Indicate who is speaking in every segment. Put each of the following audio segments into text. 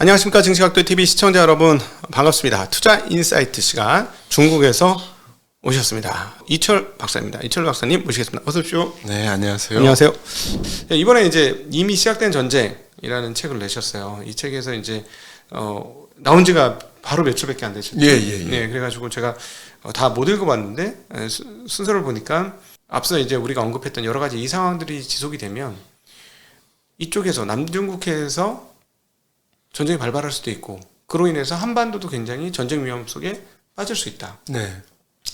Speaker 1: 안녕하십니까. 증시각도TV 시청자 여러분, 반갑습니다. 투자 인사이트 시간, 중국에서 오셨습니다. 이철 박사입니다. 이철 박사님 모시겠습니다. 어서 오십시오.
Speaker 2: 네, 안녕하세요.
Speaker 1: 안녕하세요. 이번에 이제 이미 시작된 전쟁이라는 책을 내셨어요. 이 책에서 이제 나온 지가 바로 몇 초밖에 안 되셨죠.
Speaker 2: 예.
Speaker 1: 네, 그래가지고 제가 다 못 읽어봤는데 순서를 보니까 앞서 이제 우리가 언급했던 여러 가지 이 상황들이 지속이 되면 이쪽에서 남중국해에서 전쟁이 발발할 수도 있고, 그로 인해서 한반도도 굉장히 전쟁 위험 속에 빠질 수 있다.
Speaker 2: 네.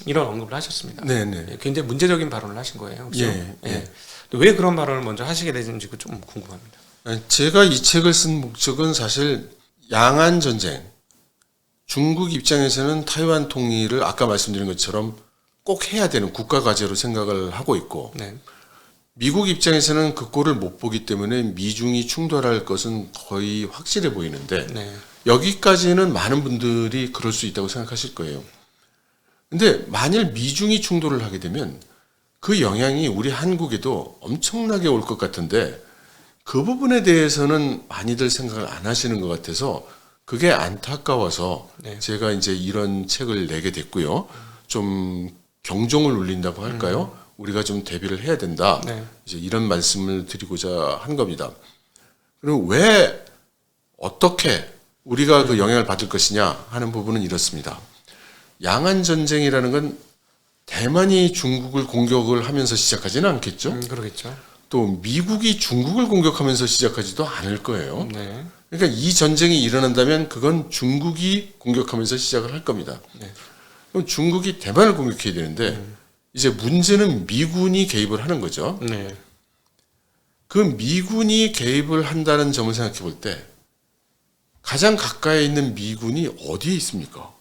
Speaker 1: 이런 언급을 하셨습니다.
Speaker 2: 네.
Speaker 1: 굉장히 문제적인 발언을 하신 거예요. 그렇죠?
Speaker 2: 예.
Speaker 1: 왜 그런 발언을 먼저 하시게 되는지 좀 궁금합니다.
Speaker 2: 제가 이 책을 쓴 목적은 사실 양안 전쟁, 중국 입장에서는 타이완 통일을 아까 말씀드린 것처럼 꼭 해야 되는 국가 과제로 생각을 하고 있고,
Speaker 1: 네.
Speaker 2: 미국 입장에서는 그 꼴을 못 보기 때문에 미중이 충돌할 것은 거의 확실해 보이는데,
Speaker 1: 네.
Speaker 2: 여기까지는 많은 분들이 그럴 수 있다고 생각하실 거예요. 근데 만일 미중이 충돌을 하게 되면 그 영향이 우리 한국에도 엄청나게 올 것 같은데, 그 부분에 대해서는 많이들 생각을 안 하시는 것 같아서 그게 안타까워서
Speaker 1: 네.
Speaker 2: 제가 이제 이런 책을 내게 됐고요. 좀 경종을 울린다고 할까요? 우리가 좀 대비를 해야 된다.
Speaker 1: 네.
Speaker 2: 이제 이런 말씀을 드리고자 한 겁니다. 그리고 왜 어떻게 우리가 그 영향을 받을 것이냐 하는 부분은 이렇습니다. 양안 전쟁이라는 건 대만이 중국을 공격을 하면서 시작하지는 않겠죠.
Speaker 1: 그러겠죠.
Speaker 2: 또 미국이 중국을 공격하면서 시작하지도 않을 거예요.
Speaker 1: 네.
Speaker 2: 그러니까 이 전쟁이 일어난다면 그건 중국이 공격하면서 시작을 할 겁니다.
Speaker 1: 네.
Speaker 2: 그럼 중국이 대만을 공격해야 되는데 이제 문제는 미군이 개입을 하는 거죠.
Speaker 1: 네.
Speaker 2: 그 미군이 개입을 한다는 점을 생각해 볼 때 가장 가까이 있는 미군이 어디에 있습니까?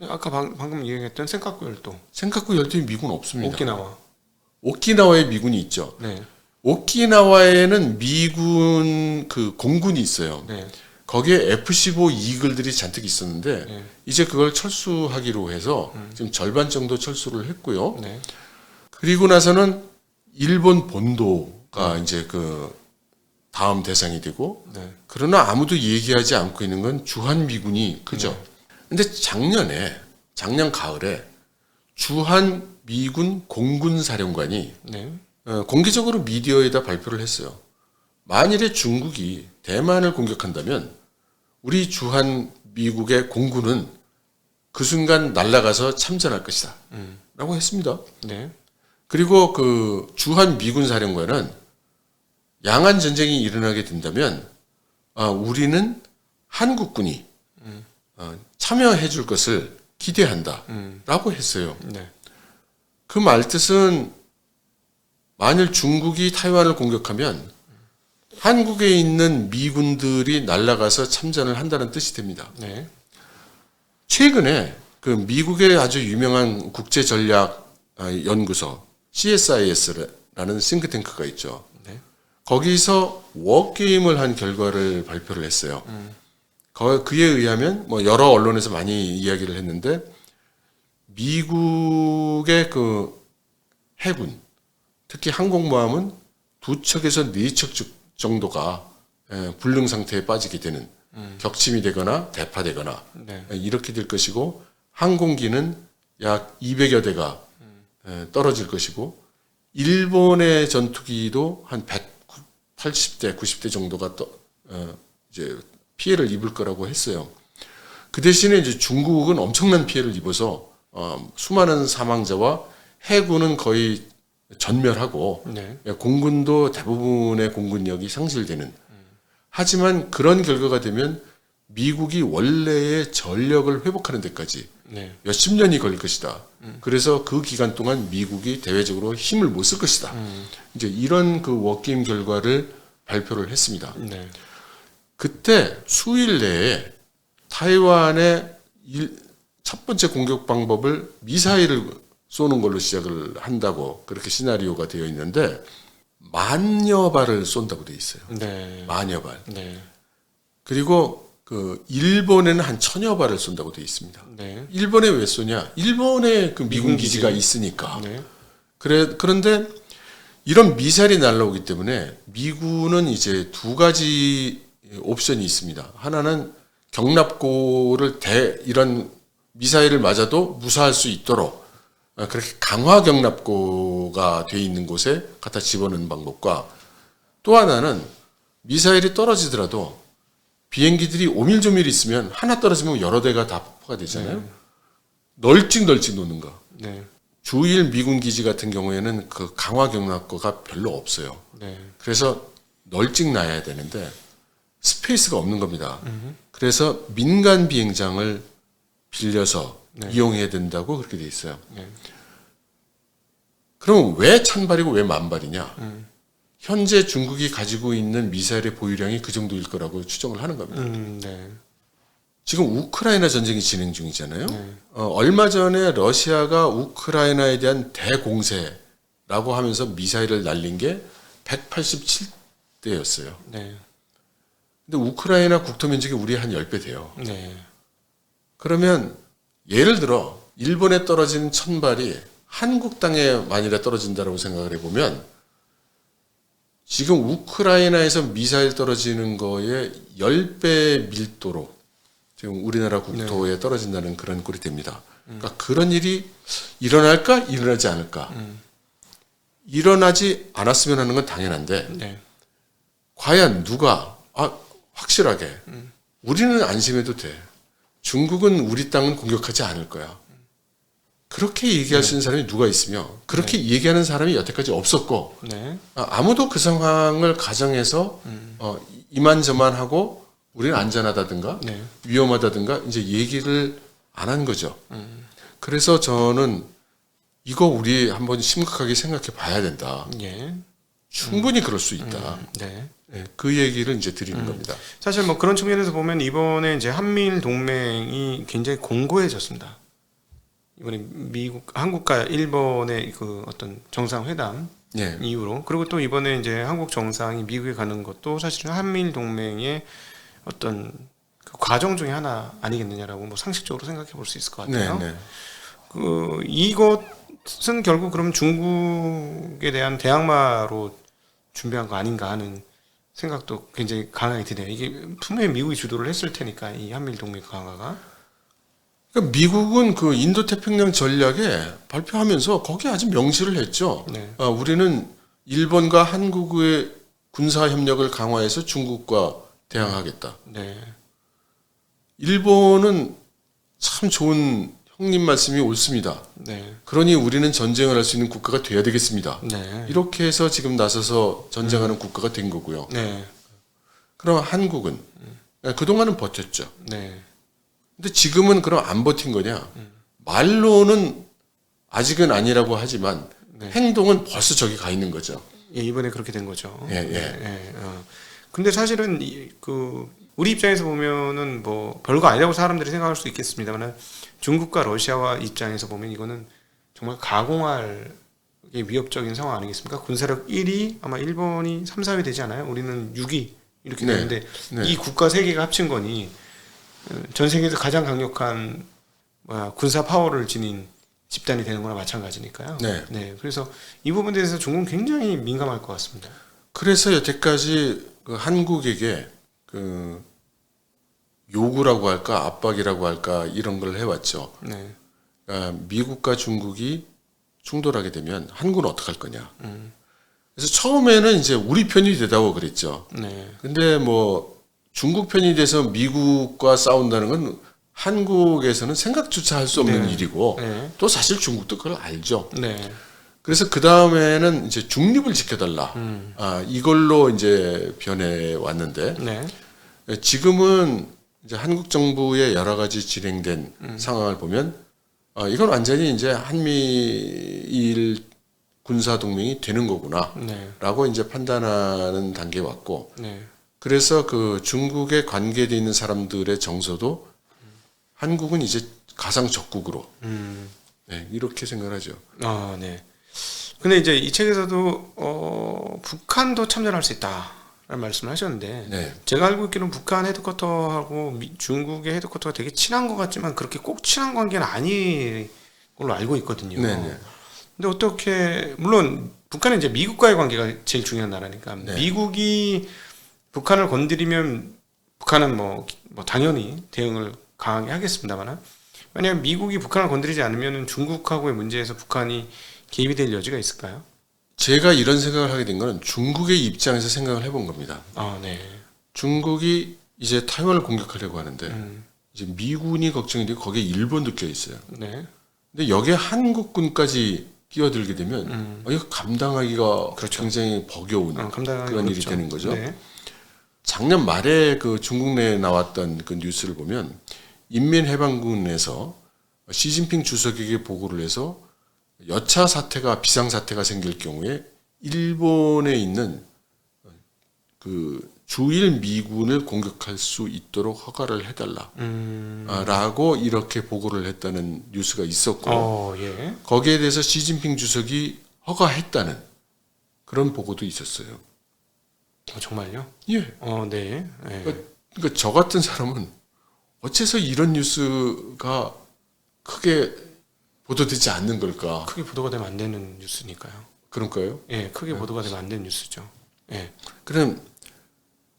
Speaker 1: 아까 방금 얘기했던 센카쿠 열도,
Speaker 2: 센카쿠 열도에 미군 없습니다.
Speaker 1: 오키나와.
Speaker 2: 오키나와에 미군이 있죠.
Speaker 1: 네.
Speaker 2: 오키나와에는 미군 그 공군이 있어요.
Speaker 1: 네.
Speaker 2: 거기에 F-15 이글들이 잔뜩 있었는데
Speaker 1: 네.
Speaker 2: 이제 그걸 철수하기로 해서 지금 절반 정도 철수를 했고요.
Speaker 1: 네.
Speaker 2: 그리고 나서는 일본 본도가 이제 그 다음 대상이 되고,
Speaker 1: 네.
Speaker 2: 그러나 아무도 얘기하지 않고 있는 건 주한 미군이 크죠. 근데 작년 가을에 주한 미군 공군 사령관이
Speaker 1: 네.
Speaker 2: 공개적으로 미디어에다 발표를 했어요. 만일에 중국이 대만을 공격한다면 우리 주한 미국의 공군은 그 순간 날아가서 참전할 것이다. 라고 했습니다.
Speaker 1: 네.
Speaker 2: 그리고 그 주한 미군 사령관은 양안 전쟁이 일어나게 된다면 우리는 한국군이 참여해 줄 것을 기대한다. 라고 했어요.
Speaker 1: 네.
Speaker 2: 그 말뜻은 만일 중국이 타이완을 공격하면 한국에 있는 미군들이 날아가서 참전을 한다는 뜻이 됩니다.
Speaker 1: 네.
Speaker 2: 최근에 그 미국의 아주 유명한 국제전략연구소 CSIS라는 싱크탱크가 있죠.
Speaker 1: 네.
Speaker 2: 거기서 워게임을 한 결과를 발표를 했어요. 그에 의하면 뭐 여러 언론에서 많이 이야기를 했는데 미국의 그 해군, 특히 항공모함은 2척에서 4척 정도가 불능 상태에 빠지게 되는, 격침이 되거나 대파되거나
Speaker 1: 네.
Speaker 2: 이렇게 될 것이고, 항공기는 약 200여 대가 떨어질 것이고, 일본의 전투기도 한 180대, 90대 정도가 이제 피해를 입을 거라고 했어요. 그 대신에 이제 중국은 엄청난 피해를 입어서 수많은 사망자와 해군은 거의 전멸하고,
Speaker 1: 네.
Speaker 2: 공군도 대부분의 공군력이 상실되는. 하지만 그런 결과가 되면 미국이 원래의 전력을 회복하는 데까지
Speaker 1: 네.
Speaker 2: 몇십 년이 걸릴 것이다. 그래서 그 기간 동안 미국이 대외적으로 힘을 못 쓸 것이다. 이제 이런 그 워게임 결과를 발표를 했습니다.
Speaker 1: 네.
Speaker 2: 그때 수일 내에 타이완의 첫 번째 공격 방법을 미사일을 쏘는 걸로 시작을 한다고 그렇게 시나리오가 되어 있는데, 만여 발을 쏜다고 되어 있어요.
Speaker 1: 네.
Speaker 2: 만여 발.
Speaker 1: 네.
Speaker 2: 그리고 그 일본에는 한 1000여 발을 쏜다고 되어 있습니다.
Speaker 1: 네.
Speaker 2: 일본에 왜 쏘냐? 일본에 그 미군 기지가
Speaker 1: 기지.
Speaker 2: 있으니까.
Speaker 1: 네.
Speaker 2: 그런데 이런 미사일이 날라오기 때문에 미군은 이제 두 가지 옵션이 있습니다. 하나는 경납고를 이런 미사일을 맞아도 무사할 수 있도록 그렇게 강화 경납고가 돼 있는 곳에 갖다 집어넣는 방법과 또 하나는 미사일이 떨어지더라도 비행기들이 오밀조밀 있으면 하나 떨어지면 여러 대가 다 폭파가 되잖아요. 널찍널찍 놓는 거.
Speaker 1: 네.
Speaker 2: 주일 미군 기지 같은 경우에는 그 강화 경납고가 별로 없어요.
Speaker 1: 네.
Speaker 2: 그래서 널찍 놔야 되는데 스페이스가 없는 겁니다. 그래서 민간 비행장을 빌려서 이용해야 된다고 그렇게 돼 있어요.
Speaker 1: 네.
Speaker 2: 그럼 왜 1000발이고 왜 10,000발이냐? 현재 중국이 가지고 있는 미사일의 보유량이 그 정도일 거라고 추정을 하는 겁니다.
Speaker 1: 네.
Speaker 2: 지금 우크라이나 전쟁이 진행 중이잖아요.
Speaker 1: 네.
Speaker 2: 얼마 전에 러시아가 우크라이나에 대한 대공세라고 하면서 미사일을 날린 게 187대였어요.
Speaker 1: 네.
Speaker 2: 근데 우크라이나 국토 면적이 우리 한 10배 돼요.
Speaker 1: 네.
Speaker 2: 그러면 예를 들어 일본에 떨어진 1000발이 한국 땅에 만일에 떨어진다고 생각을 해보면 지금 우크라이나에서 미사일 떨어지는 거에 10배 밀도로 지금 우리나라 국토에 떨어진다는 그런 꼴이 됩니다. 그러니까 그런 일이 일어날까 일어나지 않을까. 일어나지 않았으면 하는 건 당연한데
Speaker 1: 네.
Speaker 2: 과연 누가 확실하게 우리는 안심해도 돼. 중국은 우리 땅은 공격하지 않을 거야. 그렇게 얘기할 수 있는 사람이 누가 있으며 그렇게 얘기하는 사람이 여태까지 없었고
Speaker 1: 네.
Speaker 2: 아무도 그 상황을 가정해서 이만저만하고 우리는 안전하다든가
Speaker 1: 네.
Speaker 2: 위험하다든가 이제 얘기를 안 한 거죠. 그래서 저는 이거 우리 한번 심각하게 생각해 봐야 된다.
Speaker 1: 예.
Speaker 2: 충분히 그럴 수 있다.
Speaker 1: 네.
Speaker 2: 네, 그 얘기를 이제 드리는 겁니다.
Speaker 1: 사실 뭐 그런 측면에서 보면 이번에 이제 한미일 동맹이 굉장히 공고해졌습니다. 이번에 미국, 한국과 일본의 그 어떤 정상회담
Speaker 2: 예.
Speaker 1: 이후로 그리고 또 이번에 이제 한국 정상이 미국에 가는 것도 사실은 한미일 동맹의 어떤 그 과정 중에 하나 아니겠느냐라고 뭐 상식적으로 생각해 볼 수 있을 것 같아요.
Speaker 2: 네, 네.
Speaker 1: 그 이것은 결국 그럼 중국에 대한 대항마로 준비한 거 아닌가 하는 생각도 굉장히 강하게 드네요. 이게 분명히 미국이 주도를 했을 테니까 이 한미일 동맹 강화가.
Speaker 2: 그러니까 미국은 그 인도 태평양 전략에 발표하면서 거기에 아주 명시를 했죠.
Speaker 1: 네.
Speaker 2: 우리는 일본과 한국의 군사 협력을 강화해서 중국과 대항하겠다.
Speaker 1: 네.
Speaker 2: 일본은 참 좋은 형님 말씀이 옳습니다.
Speaker 1: 네.
Speaker 2: 그러니 우리는 전쟁을 할 수 있는 국가가 돼야 되겠습니다.
Speaker 1: 네.
Speaker 2: 이렇게 해서 지금 나서서 전쟁하는 국가가 된 거고요.
Speaker 1: 네.
Speaker 2: 그럼 한국은 그동안은 버텼죠.
Speaker 1: 네.
Speaker 2: 근데 지금은 그럼 안 버틴 거냐? 말로는 아직은 아니라고 하지만
Speaker 1: 네.
Speaker 2: 행동은 벌써 저기 가 있는 거죠.
Speaker 1: 예, 이번에 그렇게 된 거죠.
Speaker 2: 예, 예.
Speaker 1: 예, 근데 사실은 그 우리 입장에서 보면은 뭐 별거 아니라고 사람들이 생각할 수 있겠습니다만 중국과 러시아와 입장에서 보면 이거는 정말 가공할 위협적인 상황 아니겠습니까? 군사력 1위 아마 일본이 3, 4위 되지 않아요? 우리는 6위 이렇게
Speaker 2: 네.
Speaker 1: 되는데
Speaker 2: 네.
Speaker 1: 이 국가 세 개가 합친 거니 전 세계에서 가장 강력한 군사 파워를 지닌 집단이 되는 거나 마찬가지니까요.
Speaker 2: 네.
Speaker 1: 그래서 이 부분에 대해서 중국은 굉장히 민감할 것 같습니다.
Speaker 2: 그래서 여태까지 그 한국에게 그 요구라고 할까 압박이라고 할까 이런 걸 해왔죠.
Speaker 1: 네.
Speaker 2: 그러니까 미국과 중국이 충돌하게 되면 한국은 어떡할 거냐. 그래서 처음에는 이제 우리 편이 되다고 그랬죠.
Speaker 1: 네.
Speaker 2: 근데 뭐 중국 편이 돼서 미국과 싸운다는 건 한국에서는 생각조차 할 수 없는
Speaker 1: 네.
Speaker 2: 일이고
Speaker 1: 네.
Speaker 2: 또 사실 중국도 그걸 알죠.
Speaker 1: 네.
Speaker 2: 그래서 그 다음에는 이제 중립을 지켜달라. 이걸로 이제 변해 왔는데
Speaker 1: 네.
Speaker 2: 지금은 이제 한국 정부의 여러 가지 진행된 상황을 보면 이건 완전히 이제 한미일 군사 동맹이 되는 거구나라고
Speaker 1: 네.
Speaker 2: 이제 판단하는 단계에 왔고
Speaker 1: 네.
Speaker 2: 그래서 그 중국에 관계돼 있는 사람들의 정서도 한국은 이제 가상 적국으로 네, 이렇게 생각하죠.
Speaker 1: 아, 네. 근데 이제 이 책에서도 북한도 참전할 수 있다라는 말씀을 하셨는데
Speaker 2: 네.
Speaker 1: 제가 알고 있기로는 북한 헤드쿼터하고 중국의 헤드쿼터가 되게 친한 것 같지만 그렇게 꼭 친한 관계는 아닌 걸로 알고 있거든요.
Speaker 2: 네네.
Speaker 1: 근데 어떻게 물론 북한은 이제 미국과의 관계가 제일 중요한 나라니까
Speaker 2: 네.
Speaker 1: 미국이 북한을 건드리면 북한은 뭐 당연히 대응을 강하게 하겠습니다만 만약 미국이 북한을 건드리지 않으면 중국하고의 문제에서 북한이 개입이 될 여지가 있을까요?
Speaker 2: 제가 이런 생각을 하게 된 거는 중국의 입장에서 생각을 해본 겁니다.
Speaker 1: 아, 네.
Speaker 2: 중국이 이제 타이완을 공격하려고 하는데 이제 미군이 걱정이 되고 거기에 일본도 껴 있어요.
Speaker 1: 네.
Speaker 2: 근데 여기에 한국군까지 끼어들게 되면 이거 감당하기가
Speaker 1: 그렇죠.
Speaker 2: 굉장히 버거운
Speaker 1: 감당하기
Speaker 2: 그런 일이
Speaker 1: 어렵죠.
Speaker 2: 되는 거죠.
Speaker 1: 네.
Speaker 2: 작년 말에 그 중국 내에 나왔던 그 뉴스를 보면 인민해방군에서 시진핑 주석에게 보고를 해서 여차 사태가 비상 사태가 생길 경우에 일본에 있는 그 주일 미군을 공격할 수 있도록 허가를 해달라라고 이렇게 보고를 했다는 뉴스가 있었고
Speaker 1: 예.
Speaker 2: 거기에 대해서 시진핑 주석이 허가했다는 그런 보고도 있었어요.
Speaker 1: 정말요?
Speaker 2: 예.
Speaker 1: 네. 네.
Speaker 2: 그러니까 저 같은 사람은 어째서 이런 뉴스가 크게 보도되지 않는 걸까?
Speaker 1: 크게 보도가 되면 안 되는 뉴스니까요.
Speaker 2: 그런가요?
Speaker 1: 예, 크게 보도가 되면 안 되는 뉴스죠. 예.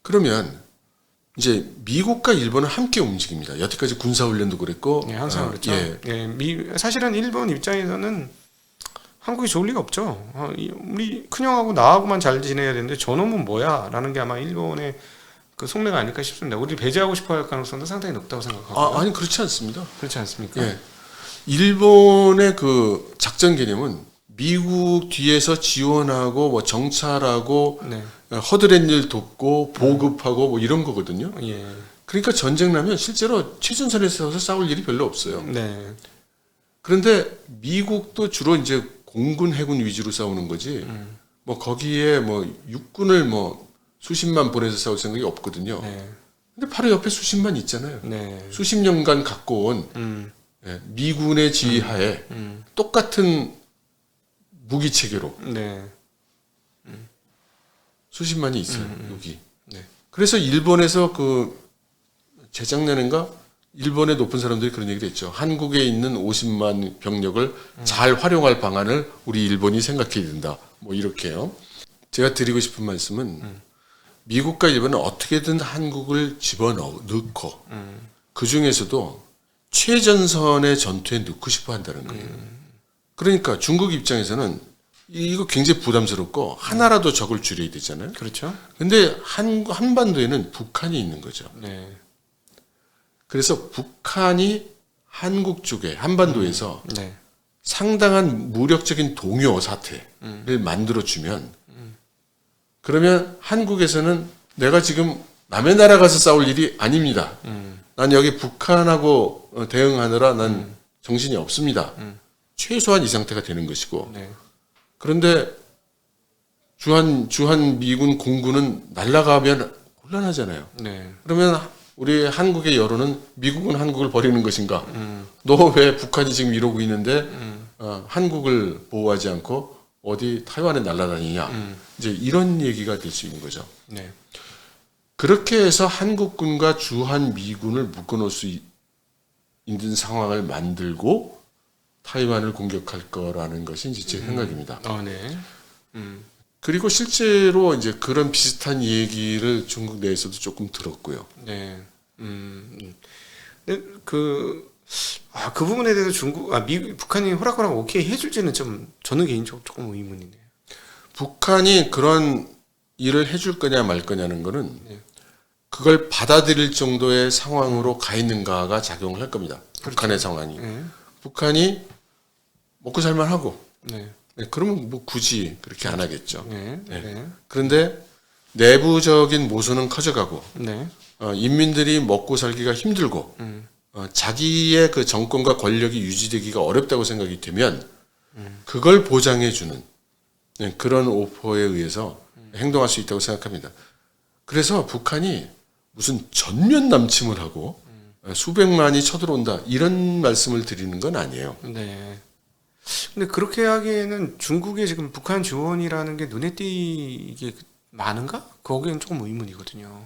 Speaker 2: 그러면 이제 미국과 일본은 함께 움직입니다. 여태까지 군사훈련도 그랬고,
Speaker 1: 예, 항상 그렇죠.
Speaker 2: 예.
Speaker 1: 예, 사실은 일본 입장에서는 한국이 좋을 리가 없죠. 우리 큰형하고 나하고만 잘 지내야 되는데 저놈은 뭐야? 라는 게 아마 일본의 그 속내가 아닐까 싶습니다. 우리 배제하고 싶어 할 가능성도 상당히 높다고 생각하고요.
Speaker 2: 아니 그렇지 않습니다.
Speaker 1: 그렇지 않습니까?
Speaker 2: 예. 일본의 그 작전 개념은 미국 뒤에서 지원하고 뭐 정찰하고
Speaker 1: 네.
Speaker 2: 허드렛 일 돕고 보급하고 뭐 이런 거거든요.
Speaker 1: 예.
Speaker 2: 그러니까 전쟁 나면 실제로 최전선에 서서 싸울 일이 별로 없어요.
Speaker 1: 네.
Speaker 2: 그런데 미국도 주로 이제 공군 해군 위주로 싸우는 거지. 뭐 거기에 뭐 육군을 뭐 수십만 보내서 싸울 생각이 없거든요.
Speaker 1: 네.
Speaker 2: 근데 바로 옆에 수십만 있잖아요.
Speaker 1: 네.
Speaker 2: 수십 년간 갖고 온 미군의 지휘하에 똑같은 무기 체계로
Speaker 1: 네.
Speaker 2: 수십만이 있어요. 여기.
Speaker 1: 네.
Speaker 2: 그래서 일본에서 그 재작년인가 일본의 높은 사람들이 그런 얘기를 했죠. 한국에 있는 50만 병력을 잘 활용할 방안을 우리 일본이 생각해야 된다. 뭐 이렇게요. 제가 드리고 싶은 말씀은 미국과 일본은 어떻게든 한국을 집어넣고 그 중에서도 최전선의 전투에 넣고 싶어 한다는 거예요. 그러니까 중국 입장에서는 이거 굉장히 부담스럽고 하나라도 적을 줄여야 되잖아요.
Speaker 1: 그렇죠.
Speaker 2: 근데 한반도에는 북한이 있는 거죠.
Speaker 1: 네.
Speaker 2: 그래서 북한이 한국 쪽에 한반도에서
Speaker 1: 네.
Speaker 2: 상당한 무력적인 동요 사태를 만들어주면 그러면 한국에서는 내가 지금 남의 나라 가서 싸울 일이 아닙니다. 난 여기 북한하고 대응하느라 난 정신이 없습니다. 최소한 이 상태가 되는 것이고
Speaker 1: 네.
Speaker 2: 그런데 주한 미군 공군은 날아가면 곤란하잖아요.
Speaker 1: 네.
Speaker 2: 그러면 우리 한국의 여론은 미국은 한국을 버리는 것인가? 너 왜 북한이 지금 이러고 있는데 한국을 보호하지 않고 어디 타이완에 날아다니냐? 이제 이런 얘기가 될 수 있는 거죠.
Speaker 1: 네.
Speaker 2: 그렇게 해서 한국군과 주한 미군을 묶어놓을 수 있는 상황을 만들고 타이완을 공격할 거라는 것이 이제 제 생각입니다.
Speaker 1: 네.
Speaker 2: 그리고 실제로 이제 그런 비슷한 얘기를 중국 내에서도 조금 들었고요.
Speaker 1: 네. 근데 그 부분에 대해서 북한이 호락호락 오케이 해줄지는 좀 저는 개인적으로 조금 의문이네요.
Speaker 2: 북한이 그런 일을 해줄 거냐 말 거냐는 거는 그걸 받아들일 정도의 상황으로 가 있는가가 작용을 할 겁니다. 북한의 상황이. 북한이 먹고 살만하고
Speaker 1: 네.
Speaker 2: 그러면 뭐 굳이 그렇게 안 하겠죠.
Speaker 1: 네. 네.
Speaker 2: 그런데 내부적인 모순은 커져가고
Speaker 1: 네.
Speaker 2: 인민들이 먹고 살기가 힘들고 자기의 그 정권과 권력이 유지되기가 어렵다고 생각이 되면 그걸 보장해주는 그런 오퍼에 의해서 행동할 수 있다고 생각합니다. 그래서 북한이 무슨 전면 남침을 하고 수백만이 쳐들어온다 이런 말씀을 드리는 건 아니에요.
Speaker 1: 네. 근데 그렇게 하기에는 중국의 지금 북한 지원이라는 게 눈에 띄게 많은가? 거기엔 조금 의문이거든요.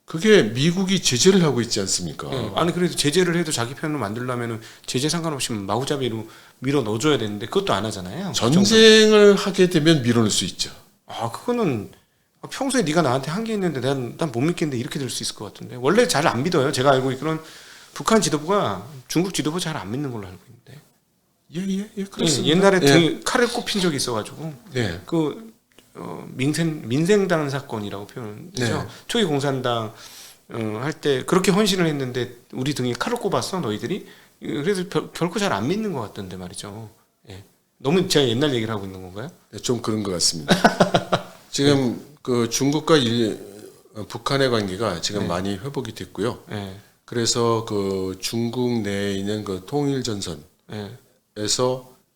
Speaker 2: 그게 미국이 제재를 하고 있지 않습니까?
Speaker 1: 네. 아니 그래도 제재를 해도 자기 편으로 만들려면은 제재 상관없이 마구잡이로 밀어 넣어줘야 되는데 그것도 안 하잖아요.
Speaker 2: 전쟁을 하게 되면 밀어넣을 수 있죠.
Speaker 1: 그거는 평소에 네가 나한테 한 게 있는데 난 못 믿겠는데 이렇게 될 수 있을 것 같은데 원래 잘 안 믿어요. 제가 알고 있기로는 북한 지도부가 중국 지도부 잘 안 믿는 걸로 알고 있는데
Speaker 2: 예, 그렇습니다.
Speaker 1: 옛날에
Speaker 2: 예.
Speaker 1: 칼을 꼽힌 적이 있어가지고
Speaker 2: 네.
Speaker 1: 민생당 사건이라고 표현되죠.
Speaker 2: 네.
Speaker 1: 초기 공산당 할 때 그렇게 헌신을 했는데 우리 등에 칼을 꼽았어 너희들이. 그래서 결코 잘 안 믿는 것 같던데 말이죠. 예. 너무 제가 옛날 얘기를 하고 있는 건가요?
Speaker 2: 네, 좀 그런 것 같습니다. 지금 그 중국과 북한의 관계가 지금
Speaker 1: 네.
Speaker 2: 많이 회복이 됐고요.
Speaker 1: 예.
Speaker 2: 그래서 그 중국 내에 있는 그 통일전선에서
Speaker 1: 예.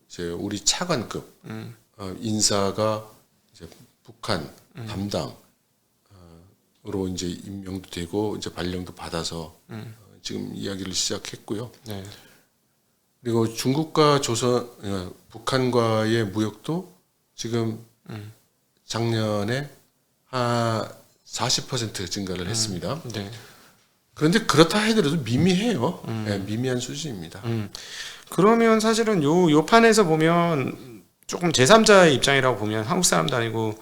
Speaker 2: 이제 우리 차관급
Speaker 1: 음.
Speaker 2: 인사가 이제 북한 담당으로 이제 임명도 되고 이제 발령도 받아서 지금 이야기를 시작했고요.
Speaker 1: 네.
Speaker 2: 그리고 중국과 북한과의 무역도 지금 작년에 한 40% 증가를 했습니다.
Speaker 1: 네.
Speaker 2: 그런데 그렇다 하더라도 미미해요. 네, 미미한 수준입니다.
Speaker 1: 그러면 사실은 요 판에서 보면 조금 제3자의 입장이라고 보면 한국 사람도 아니고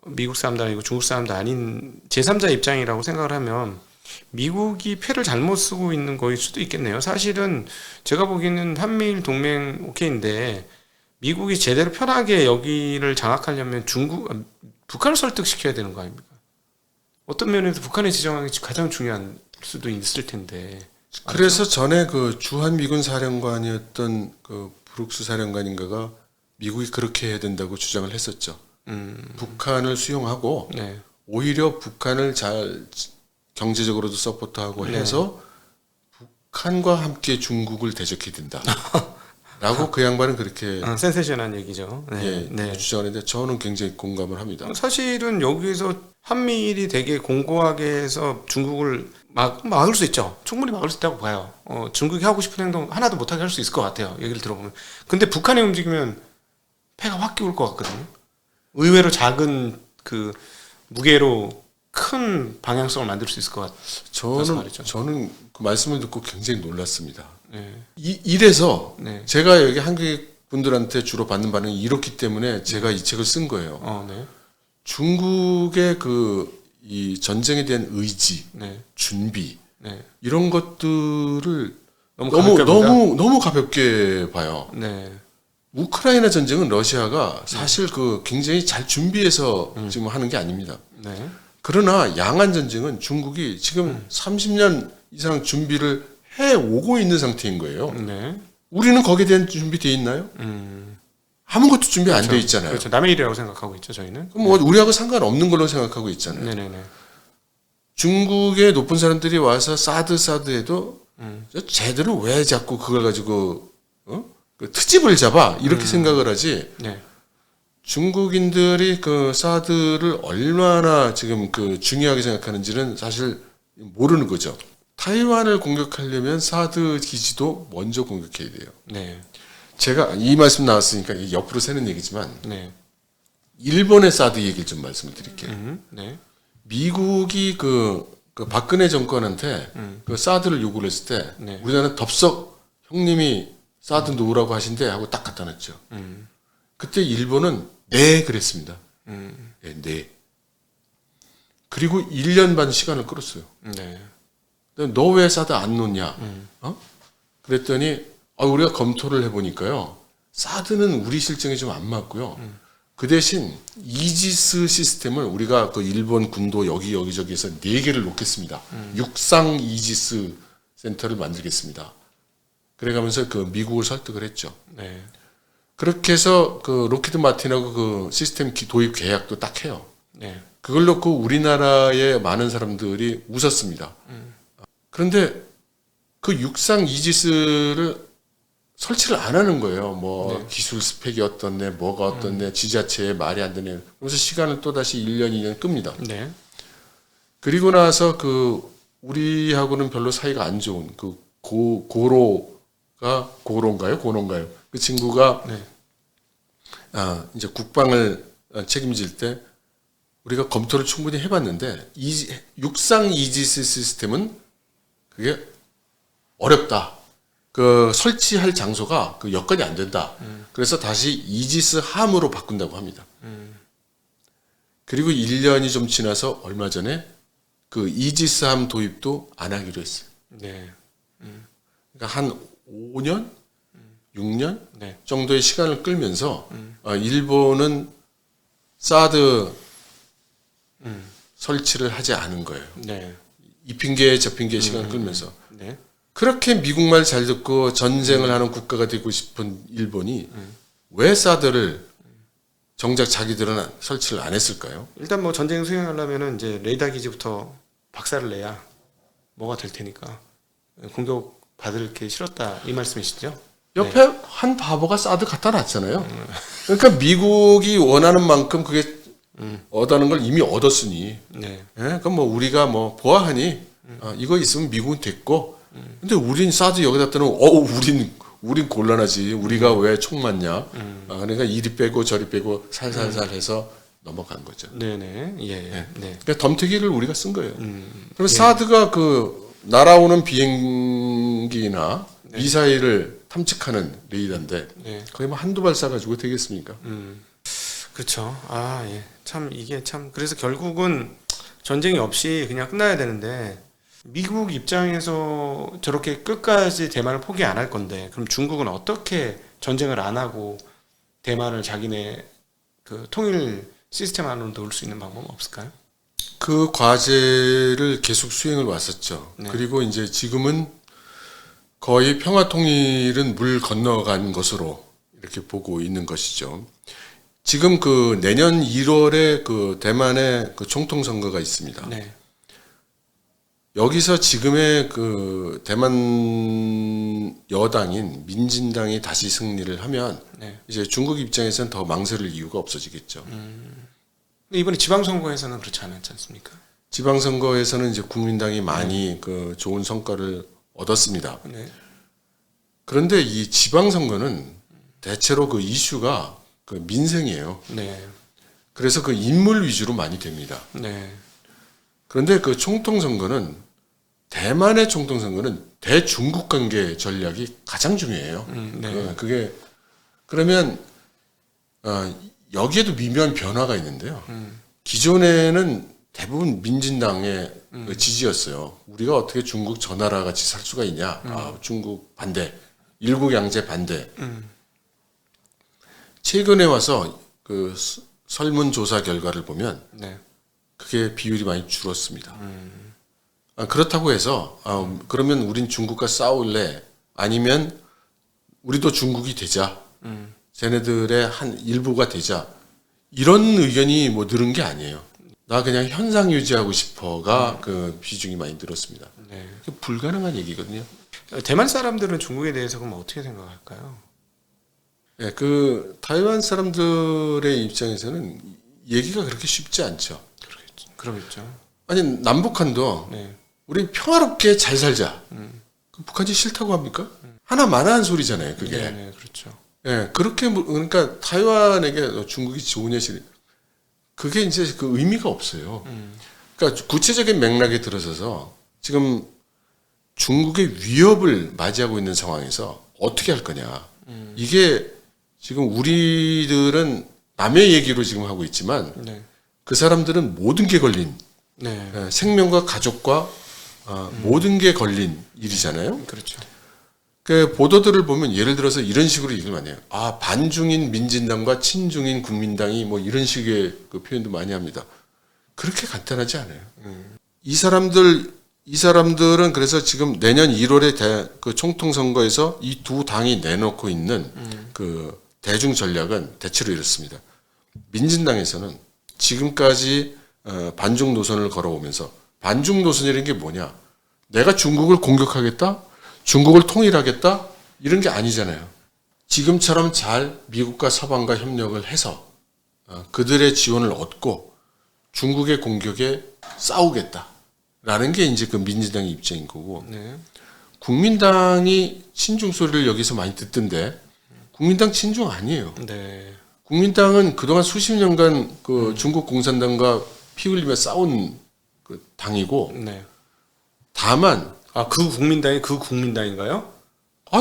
Speaker 1: 미국 사람도 아니고 중국 사람도 아닌 제3자 입장이라고 생각을 하면 미국이 패를 잘못 쓰고 있는 거일 수도 있겠네요. 사실은 제가 보기에는 한미일 동맹 오케이인데 미국이 제대로 편하게 여기를 장악하려면 북한을 설득시켜야 되는 거 아닙니까? 어떤 면에서 북한의 지정학이 가장 중요한 수도 있을 텐데.
Speaker 2: 그래서 전에 그 주한 미군 사령관이었던 그 브룩스 사령관인가가 미국이 그렇게 해야 된다고 주장을 했었죠. 북한을 수용하고
Speaker 1: 네.
Speaker 2: 오히려 북한을 잘 경제적으로도 서포트하고
Speaker 1: 네.
Speaker 2: 해서 북한과 함께 중국을 대적해야 된다. 라고 그 양반은 그렇게
Speaker 1: 센세이션한 얘기죠. 네.
Speaker 2: 예,
Speaker 1: 네.
Speaker 2: 주장하는데 저는 굉장히 공감을 합니다.
Speaker 1: 사실은 여기서 한미일이 되게 공고하게 해서 중국을 막을 수 있죠. 충분히 막을 수 있다고 봐요. 중국이 하고 싶은 행동 하나도 못하게 할 수 있을 것 같아요. 얘기를 들어보면. 근데 북한이 움직이면 패가 확 끼울 것 같거든요. 의외로 작은 그 무게로 큰 방향성을 만들 수 있을 것 같아서 말이죠.
Speaker 2: 저는 그 말씀을 듣고 굉장히 놀랐습니다.
Speaker 1: 네.
Speaker 2: 이래서
Speaker 1: 네.
Speaker 2: 제가 여기 한국 분들한테 주로 받는 반응이 이렇기 때문에 제가 이 책을 쓴 거예요.
Speaker 1: 네.
Speaker 2: 중국의 이 전쟁에 대한 의지,
Speaker 1: 네.
Speaker 2: 준비
Speaker 1: 네.
Speaker 2: 이런 것들을
Speaker 1: 가볍게 봅니다.
Speaker 2: 너무 가볍게 봐요.
Speaker 1: 네.
Speaker 2: 우크라이나 전쟁은 러시아가 사실 그 굉장히 잘 준비해서 지금 하는 게 아닙니다.
Speaker 1: 네.
Speaker 2: 그러나 양안 전쟁은 중국이 지금 30년 이상 준비를 해 오고 있는 상태인 거예요.
Speaker 1: 네.
Speaker 2: 우리는 거기에 대한 준비 돼 있나요? 아무것도 준비 안 돼 있잖아요.
Speaker 1: 그렇죠. 남의 일이라고 생각하고 있죠, 저희는.
Speaker 2: 그럼 뭐 우리하고 상관없는 걸로 생각하고 있잖아요.
Speaker 1: 네네네.
Speaker 2: 중국의 높은 사람들이 와서 사드 해도 쟤들은 왜 자꾸 그걸 가지고 그 트집을 잡아 이렇게 생각을 하지.
Speaker 1: 네.
Speaker 2: 중국인들이 그 사드를 얼마나 지금 그 중요하게 생각하는지는 사실 모르는 거죠. 타이완을 공격하려면 사드 기지도 먼저 공격해야 돼요.
Speaker 1: 네.
Speaker 2: 제가 이 말씀 나왔으니까 이게 옆으로 새는 얘기지만
Speaker 1: 네.
Speaker 2: 일본의 사드 얘기를 좀 말씀을 드릴게요.
Speaker 1: 네.
Speaker 2: 미국이 그 박근혜 정권한테 그 사드를 요구를 했을 때
Speaker 1: 네.
Speaker 2: 우리나라는 덥석 형님이 사드 놓으라고 하신대 하고 딱 갖다 놨죠. 그때 일본은 네 그랬습니다. 네. 그리고 1년 반 시간을 끌었어요.
Speaker 1: 네.
Speaker 2: 너 왜 사드 안 놓냐? 그랬더니 우리가 검토를 해보니까요. 사드는 우리 실정에 좀 안 맞고요. 그 대신 이지스 시스템을 우리가 그 일본 군도 여기저기에서 4개를 놓겠습니다. 육상 이지스 센터를 만들겠습니다. 그래가면서 그 미국을 설득을 했죠.
Speaker 1: 네.
Speaker 2: 그렇게 해서 그 로키드 마틴하고 그 시스템 도입 계약도 딱 해요.
Speaker 1: 네.
Speaker 2: 그걸 놓고 우리나라의 많은 사람들이 웃었습니다. 그런데 그 육상 이지스를 설치를 안 하는 거예요. 뭐 기술 스펙이 어떻네, 뭐가 어떻네, 지자체에 말이 안 되네. 그래서 시간을 또 다시 1년, 2년 끕니다.
Speaker 1: 네.
Speaker 2: 그리고 나서 그 우리하고는 별로 사이가 안 좋은 그 고로인가요? 그 친구가
Speaker 1: 네.
Speaker 2: 이제 국방을 책임질 때 우리가 검토를 충분히 해봤는데 육상 이지스 시스템은 그게 어렵다. 그 설치할 장소가 그 여건이 안 된다. 그래서 다시 이지스 함으로 바꾼다고 합니다. 그리고 1년이 좀 지나서 얼마 전에 그 이지스함 도입도 안 하기로 했어요.
Speaker 1: 네.
Speaker 2: 그러니까 한 5년, 6년
Speaker 1: 네.
Speaker 2: 정도의 시간을 끌면서 일본은 사드 설치를 하지 않은 거예요.
Speaker 1: 네.
Speaker 2: 이 핑계 저 핑계 시간을 끌면서.
Speaker 1: 네.
Speaker 2: 그렇게 미국 말 잘 듣고 전쟁을 하는 국가가 되고 싶은 일본이 왜 사드를 정작 자기들은 설치를 안 했을까요?
Speaker 1: 일단 뭐 전쟁 수행하려면은 이제 레이더 기지부터 박살을 내야 뭐가 될 테니까 공격 받을 게 싫었다 이 말씀이시죠?
Speaker 2: 옆에 한 바보가 사드 갖다 놨잖아요. 그러니까 미국이 원하는 만큼 그게 얻는 걸 이미 얻었으니,
Speaker 1: 네.
Speaker 2: 그럼 뭐 우리가 뭐 보아하니 이거 있으면 미국은 됐고, 근데 우린 사드 여기다 뜨는, 우린 곤란하지. 우리가 왜 총 맞냐? 그러니까 이리 빼고 저리 빼고 살살살 해서 넘어간 거죠.
Speaker 1: 네네. 예. 네.
Speaker 2: 그러니까 덤태기를 우리가 쓴 거예요. 그럼
Speaker 1: 예.
Speaker 2: 사드가 그 날아오는 비행기나 미사일을 탐측하는 레이더인데
Speaker 1: 네.
Speaker 2: 거의 뭐 한두 발 쏴가지고 되겠습니까?
Speaker 1: 그렇죠. 아, 예. 참 이게 참 그래서 결국은 전쟁이 없이 그냥 끝나야 되는데 미국 입장에서 저렇게 끝까지 대만을 포기 안 할 건데 그럼 중국은 어떻게 전쟁을 안 하고 대만을 자기네 그 통일 시스템 안으로 넣을 수 있는 방법은 없을까요?
Speaker 2: 그 과제를 계속 수행을 왔었죠.
Speaker 1: 네.
Speaker 2: 그리고 이제 지금은 거의 평화 통일은 물 건너간 것으로 이렇게 보고 있는 것이죠. 지금 그 내년 1월에 그 대만의 그 총통 선거가 있습니다.
Speaker 1: 네.
Speaker 2: 여기서 지금의 그 대만 여당인 민진당이 다시 승리를 하면
Speaker 1: 네.
Speaker 2: 이제 중국 입장에서는 더 망설일 이유가 없어지겠죠.
Speaker 1: 근데 이번에 지방선거에서는 그렇지 않았지 않습니까?
Speaker 2: 지방선거에서는 이제 국민당이 많이 그 좋은 성과를 얻었습니다.
Speaker 1: 네.
Speaker 2: 그런데 이 지방선거는 대체로 그 이슈가 그 민생이에요.
Speaker 1: 네.
Speaker 2: 그래서 그 인물 위주로 많이 됩니다.
Speaker 1: 네.
Speaker 2: 그런데 그 총통선거는 대만의 총통선거는 대중국 관계 전략이 가장 중요해요.
Speaker 1: 네.
Speaker 2: 그게 그러면 여기에도 미묘한 변화가 있는데요. 기존에는 대부분 민진당의 그 지지였어요. 우리가 어떻게 중국 저 나라 같이 살 수가 있냐? 중국 반대, 일국 양제 반대. 최근에 와서 그 설문조사 결과를 보면
Speaker 1: 네.
Speaker 2: 그게 비율이 많이 줄었습니다. 그렇다고 해서 그러면 우린 중국과 싸울래? 아니면 우리도 중국이 되자. 쟤네들의 한 일부가 되자. 이런 의견이 뭐 늘은 게 아니에요. 나 그냥 현상 유지하고 싶어가 그 비중이 많이 늘었습니다.
Speaker 1: 네.
Speaker 2: 그게 불가능한 얘기거든요.
Speaker 1: 대만 사람들은 중국에 대해서 그럼 어떻게 생각할까요?
Speaker 2: 예, 그 타이완 사람들의 입장에서는 얘기가 그렇게 쉽지 않죠.
Speaker 1: 그러겠죠.
Speaker 2: 아니 남북한도
Speaker 1: 네.
Speaker 2: 우리 평화롭게 잘 살자. 그 북한이 싫다고 합니까? 하나만한 소리잖아요. 그게.
Speaker 1: 네, 네, 그렇죠.
Speaker 2: 예, 그렇게 그러니까 타이완에게 중국이 좋으냐 싫 그게 이제 그 의미가 없어요. 그러니까 구체적인 맥락에 들어서서 지금 중국의 위협을 맞이하고 있는 상황에서 어떻게 할 거냐. 이게 지금 우리들은 남의 얘기로 지금 하고 있지만
Speaker 1: 네.
Speaker 2: 그 사람들은 모든 게 걸린
Speaker 1: 네.
Speaker 2: 생명과 가족과 모든 게 걸린 일이잖아요.
Speaker 1: 그렇죠.
Speaker 2: 그 보도들을 보면 예를 들어서 이런 식으로 얘기를 많이 해요. 반중인 민진당과 친중인 국민당이 뭐 이런 식의 그 표현도 많이 합니다. 그렇게 간단하지 않아요. 이 사람들은 그래서 지금 내년 1월에 그 총통 선거에서 이 두 당이 내놓고 있는 그 대중 전략은 대체로 이렇습니다. 민진당에서는 지금까지 반중 노선을 걸어오면서 반중 노선이라는 게 뭐냐? 내가 중국을 공격하겠다? 중국을 통일하겠다? 이런 게 아니잖아요. 지금처럼 잘 미국과 서방과 협력을 해서 그들의 지원을 얻고 중국의 공격에 싸우겠다라는 게 이제 그 민진당의 입장인 거고
Speaker 1: 네.
Speaker 2: 국민당이 친중 소리를 여기서 많이 듣던데 국민당 친중 아니에요.
Speaker 1: 네.
Speaker 2: 국민당은 그동안 수십 년간 그 중국 공산당과 피 흘리며 싸운 그 당이고
Speaker 1: 네.
Speaker 2: 다만
Speaker 1: 그 국민당이 그 국민당인가요?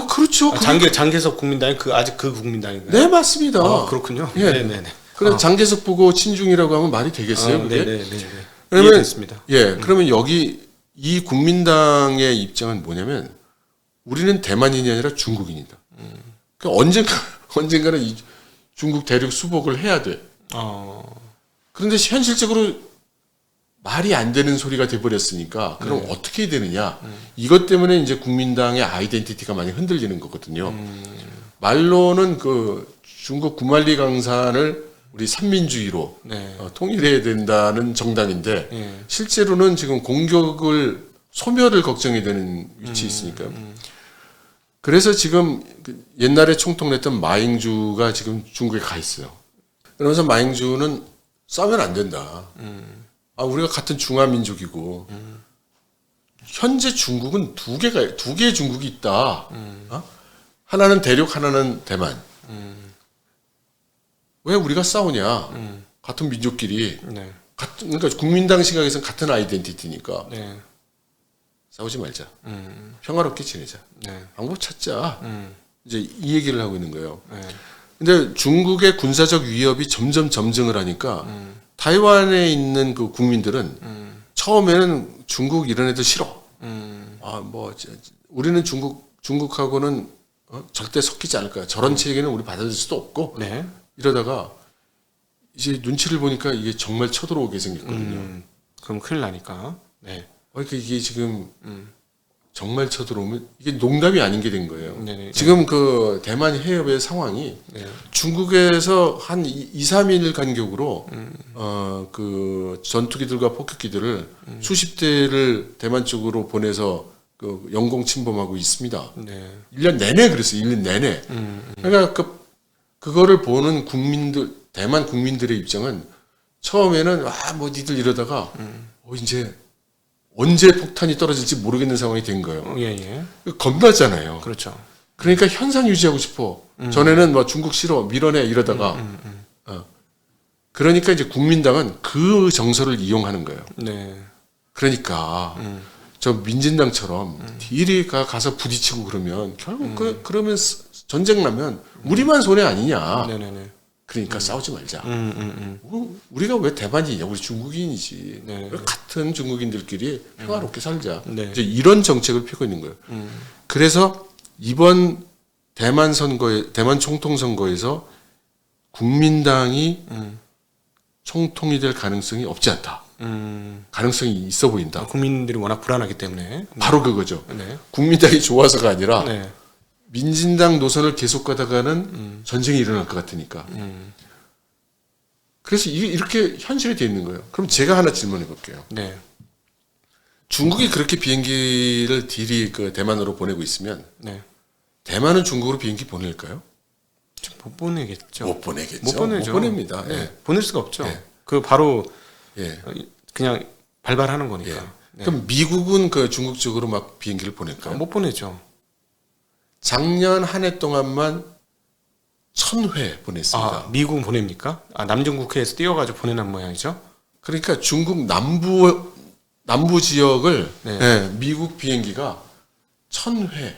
Speaker 2: 그렇죠.
Speaker 1: 장개석 국민당이 아직 그 국민당인가요?
Speaker 2: 네 맞습니다.
Speaker 1: 그렇군요.
Speaker 2: 예.
Speaker 1: 네, 네, 네.
Speaker 2: 그럼 장개석 보고 친중이라고 하면 말이 되겠어요? 그게?
Speaker 1: 네네네.
Speaker 2: 그러면
Speaker 1: 이해됐습니다.
Speaker 2: 그러면 여기 이 국민당의 입장은 뭐냐면 우리는 대만인이 아니라 중국인이다. 그러니까 언젠가는 이 중국 대륙 수복을 해야 돼. 그런데 현실적으로 말이 안 되는 소리가 돼버렸으니까 그럼 어떻게 해야 되느냐? 이것 때문에 이제 국민당의 아이덴티티가 많이 흔들리는 거거든요. 말로는 그 중국 구만리 강산을 우리 삼민주의로 통일해야 된다는 정당인데 실제로는 지금 공격을 소멸을 걱정이 되는 위치에 있으니까요. 그래서 지금 옛날에 총통했던 마잉주가 지금 중국에 가 있어요. 그러면서 마잉주는 싸우면 안 된다. 우리가 같은 중화민족이고 현재 중국은 두 개의 중국이 있다. 하나는 대륙, 하나는 대만. 왜 우리가 싸우냐? 같은 민족끼리. 그러니까 국민당 시각에서는 같은 아이덴티티니까 싸우지 말자. 평화롭게 지내자. 방법 찾자. 이제 이 얘기를 하고 있는 거예요. 근데 중국의 군사적 위협이 점점 점증을 하니까 타이완에 있는 그 국민들은 처음에는 중국 이런 애들 싫어. 우리는 중국하고는 절대 섞이지 않을 거야. 저런 체계는 우리 받아들일 수도 없고. 이러다가 이제 눈치를 보니까 이게 정말 쳐들어오게 생겼거든요.
Speaker 1: 그럼 큰일 나니까.
Speaker 2: 그러니까 이게 지금 정말 쳐들어오면 이게 농담이 아닌 게 된 거예요.
Speaker 1: 네네.
Speaker 2: 지금 그 대만 해협의 상황이 중국에서 한 2, 3일 간격으로 그 전투기들과 폭격기들을 수십 대를 대만 쪽으로 보내서 그 영공 침범하고 있습니다. 1년 내내 그랬어요. 1년 내내. 그러니까 그거를 보는 대만 국민들의 입장은 처음에는 뭐 니들 이러다가 이제 언제 폭탄이 떨어질지 모르겠는 상황이 된 거예요. 겁나잖아요.
Speaker 1: 그렇죠.
Speaker 2: 그러니까 현상 유지하고 싶어. 전에는 뭐 중국 싫어, 밀어내 이러다가 그러니까 이제 국민당은 그 정서를 이용하는 거예요. 그러니까 저 민진당처럼 딜이 가서 부딪히고 그러면 결국 그러면 전쟁 나면 우리만 손해 아니냐. 그러니까 싸우지 말자. 우리가 왜 대만이냐? 우리 중국인이지. 같은 중국인들끼리 평화롭게 살자. 이제 이런 정책을 펴고 있는 거예요. 그래서 이번 대만 총통 선거에서 국민당이 총통이 될 가능성이 없지 않다. 가능성이 있어 보인다.
Speaker 1: 국민들이 워낙 불안하기 때문에.
Speaker 2: 바로 그거죠. 국민당이 좋아서가 아니라 민진당 노선을 계속 가다가는 전쟁이 일어날 것 같으니까. 그래서 이렇게 현실이 돼 있는 거예요. 그럼 제가 하나 질문해 볼게요. 중국이 그렇게 비행기를 딜이 그 대만으로 보내고 있으면 대만은 중국으로 비행기 보낼까요?
Speaker 1: 못 보내겠죠.
Speaker 2: 못 보내겠죠.
Speaker 1: 못 보내죠.
Speaker 2: 못 보냅니다.
Speaker 1: 보낼 수가 없죠. 그 바로 그냥 발발하는 거니까.
Speaker 2: 그럼 미국은 그 중국 쪽으로 막 비행기를 보낼까요?
Speaker 1: 못 보내죠.
Speaker 2: 작년 한 해 동안만 1000회 보냈습니다.
Speaker 1: 미국은 보냅니까? 남중국해에서 띄워가지고 보내는 모양이죠.
Speaker 2: 그러니까 중국 남부 지역을 미국 비행기가 1000회.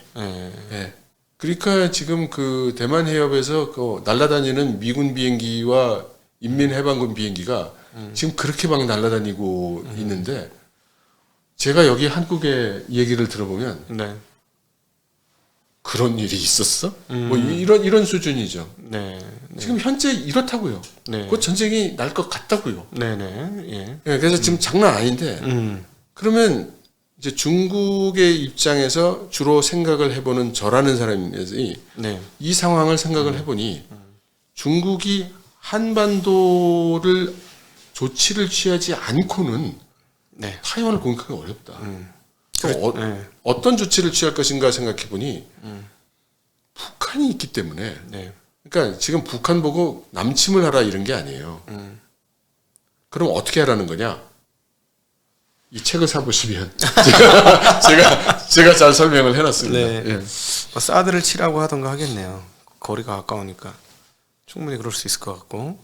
Speaker 2: 그러니까 지금 그 대만 해협에서 그 날아다니는 미군 비행기와 인민해방군 비행기가 지금 그렇게 막 날아다니고 있는데 제가 여기 한국의 얘기를 들어보면 그런 일이 있었어? 뭐 이런 수준이죠. 지금 현재 이렇다고요. 곧 전쟁이 날 것 같다고요. 그래서 지금 장난 아닌데 그러면 이제 중국의 입장에서 주로 생각을 해보는 저라는 사람이 이 상황을 생각을 해보니 중국이 한반도를 조치를 취하지 않고는 타이완을 공격하기 어렵다. 어떤 조치를 취할 것인가 생각해 보니 북한이 있기 때문에 그러니까 지금 북한 보고 남침을 하라 이런 게 아니에요. 그럼 어떻게 하라는 거냐? 이 책을 사보시면 제가 잘 설명을 해놨습니다.
Speaker 1: 사드를 치라고 하던가 하겠네요. 거리가 가까우니까 충분히 그럴 수 있을 것 같고.